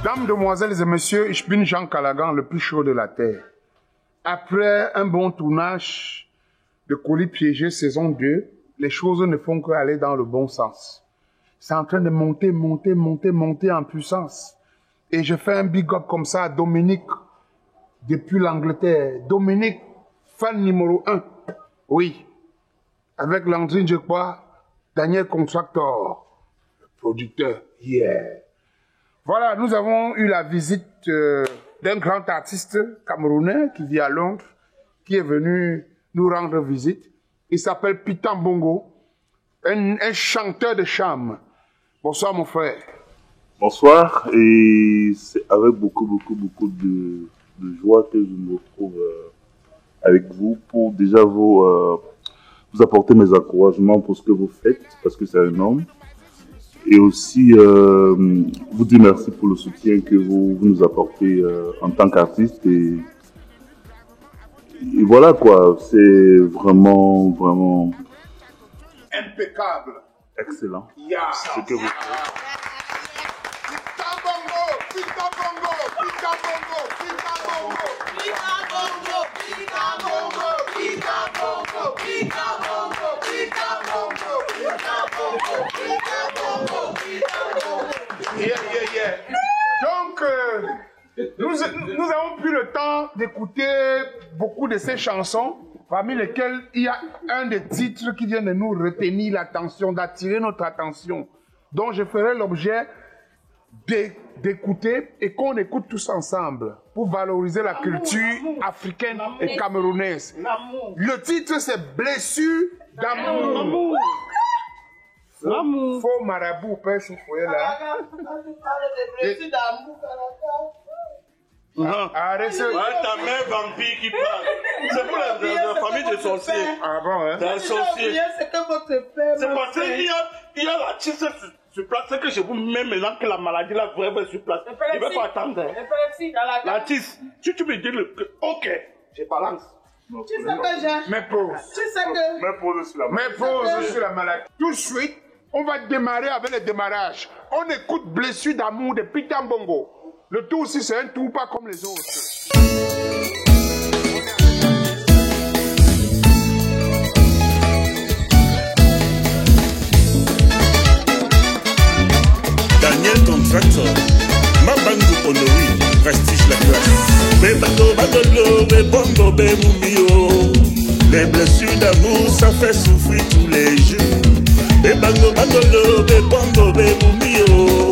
Dames, demoiselles et messieurs, ich bin Jean Callaghan, le plus chaud de la terre. Après un bon tournage de Colis piégé saison 2, les choses ne font qu'aller dans le bon sens. C'est en train de monter en puissance. Et je fais un big up comme ça à Dominique, depuis l'Angleterre. Dominique, fan numéro 1. Oui. Avec Landrine, je crois, Daniel Contractor, le producteur. Yeah. Voilà, nous avons eu la visite d'un grand artiste camerounais qui vit à Londres, qui est venu nous rendre visite. Il s'appelle Pitam Bongo, un chanteur de charme. Bonsoir mon frère. Bonsoir, et c'est avec beaucoup de joie que je me retrouve avec vous pour déjà vous apporter mes encouragements pour ce que vous faites, parce que c'est un homme. Et aussi vous dire merci pour le soutien que vous nous apportez en tant qu'artiste. Et voilà quoi, c'est vraiment Impeccable. Excellent. Yeah. Ce que vous faites. Pitam Bongo, Pitam Bongo, Pitam Bongo, Pitam Bongo, Pitam Bongo, Pitam Bongo, Pitam Bongo, Pitam Bongo, Pitam Bongo, Pitam Bongo, Pitam Bongo, Pitam Bongo. Yeah. Donc, nous avons pris le temps d'écouter beaucoup de ces chansons, parmi lesquelles il y a un des titres qui vient de nous retenir l'attention, d'attirer notre attention, dont je ferai l'objet d'écouter et qu'on écoute tous ensemble pour valoriser la culture africaine et camerounaise. Le titre, c'est Blessure d'amour. Faux marabout, père souffoué là. Blessure d'amour. Arrête ce... ta mère vampire qui parle. C'est pour la famille des sorciers. Ah bon, hein? Des sorciers. C'est que votre père. C'est parce qu'il y a la tisse sur place. C'est que je vous mets maintenant que la maladie là vraiment sur place. Il ne va pas attendre. La tisse. Tu me dis ok, je balance. Tu sais que j'ai. Mais pause. Tu sais que. Mais pose sur la main. Mais pause sur la maladie. Tout de suite, on va démarrer avec le démarrage. On écoute Blessure d'amour de Pitam Bongo. Le tour aussi, c'est un tour pas comme les autres. Daniel Contractor, Mabango Honoré, prestige la classe. Bébado, badolo, bébombo, bémoumio. Les blessures d'amour, ça fait souffrir tous les jours. Bébado, badolo, bébombo, bémoumio.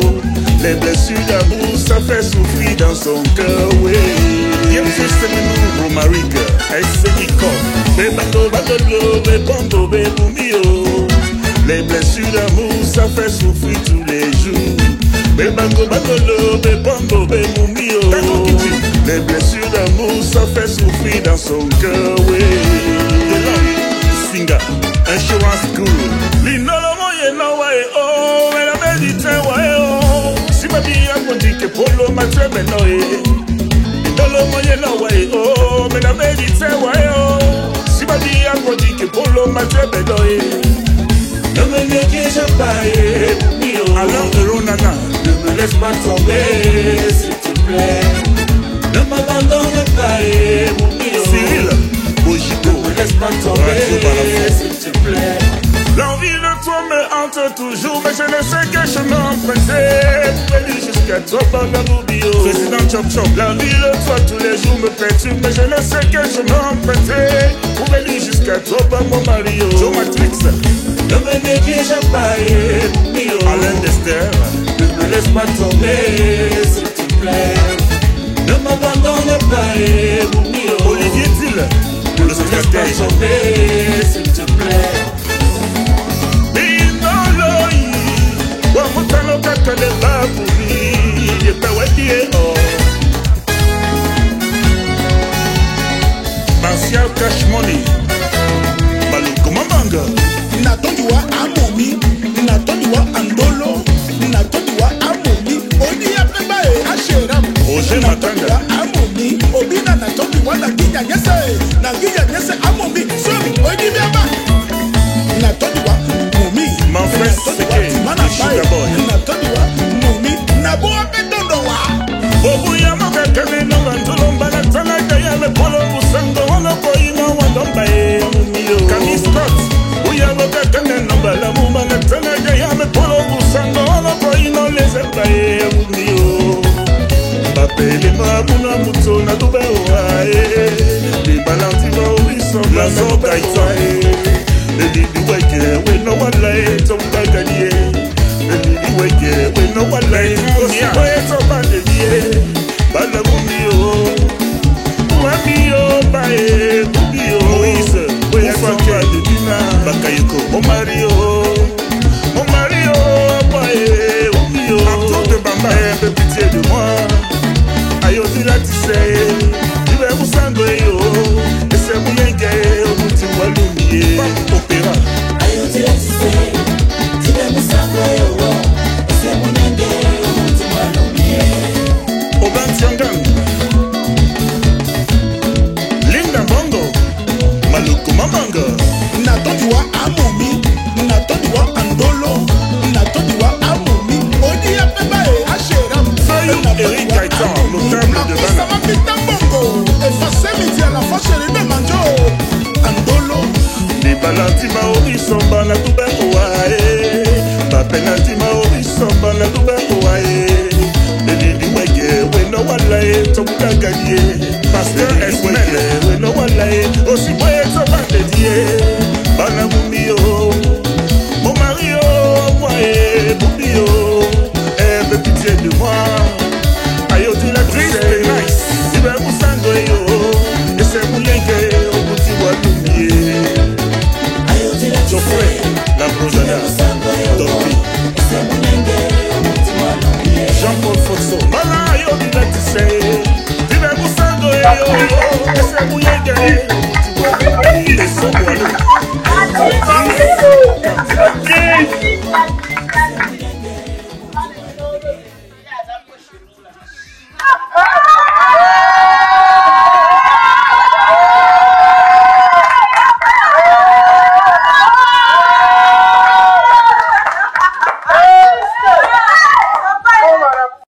Les blessures d'amour, ça fait souffrir dans son cœur, oui. Bien sûr, c'est le nouveau marique, elle se dit comme. Bébado, badolo, bébombo, bémoumio. Les blessures d'amour, ça fait souffrir tous les jours. Bébango, badolo, bébombo, bémoumio. Les blessures d'amour, ça fait souffrir dans son cœur, oui. Singa, insurance cool. L'inolo moyen, ouais, oh, mais la médité, ouais, oh. Si ma vie a conduit que polo m'a tué, mais non, l'inolo moyen, ouais, oh, mais la médité, ouais, oh. Si ma vie a conduit que polo m'a tué, mais non, ne me néglige pas, mio. Alors, Ronana, ne me laisse pas tomber, s'il te plaît. Ne m'abandonne pas, mon mio. Cyril, Bojico, ne me laisse pas tomber, s'il te plaît. L'envie de toi me hante toujours, mais je ne sais que je m'emprunter. Pour aller jusqu'à toi, Bangabubio. Président Chop Chop, l'envie de toi tous les jours me perturbe, mais je ne sais que je m'emprunter. Pour aller jusqu'à toi, mon Mario. Joe Matrix. Ne me néglige pas, mio. Alain Dester, ne me laisse pas tomber, s'il te plaît. Ne m'abandonne pas, mio. Olivier Thiel, ne me laisse pas tomber, s'il te plaît. Binoloyi, wamutano kakane babuli, yepewe oh. Martial Cash Money, Baluko Mambanga. Natondiwa amomi, natondiwa andolo, natondiwa amomi, oni apemba e asheram. Roger Matanga amomi, obina natondiwa na ginya nyese amomi, sorry, oni biaba. Natondiwa momi, Manfred Seke, natondiwa Sugar Boy. natondiwa momi, nabo apetondowa. les abaye mumio bapele mabuna mutona tubewae les balantima obiso la zokaitwae le lidi weke we no wale tonga ganie le lidi weke we no wale osiwe to bandie bala mumio mumio bae mumio Moïse we faka de dina bakayeko o Mario bae mumio Arthur de Bamba un pitié de moi ayo dira tise ibe musando yo ese muyenge omuti walumie opera ayo dira tise ibe musando yo ese muyenge omuti walumie obantiangan Linda Bongo Maluku Mamanga Natodiwa amomi Natodiwa andolo Natodiwa amomi Odi ya peba e asheram Eric Gaëtan, notable de Bana. Sama pita bongo Efase midi à la fois chérie de manjo Andolo Ni balanti ma ori somba na tube oae Ba penalti ma ori somba na tube oae Elili wege we no walae tobuka ganye Pasteur Esmele we no walae Osi boye to bandedie Bana mumio Mon Mario moye mumio Aie pitié de moi Ayo di la triste nice Ibe musando yo Ese muyenge obuti walumie Ayo di la Joffrey la brosada Dopi Jean-Paul Fosso Mala ayo di la tise Ibe musando yo Ese muyenge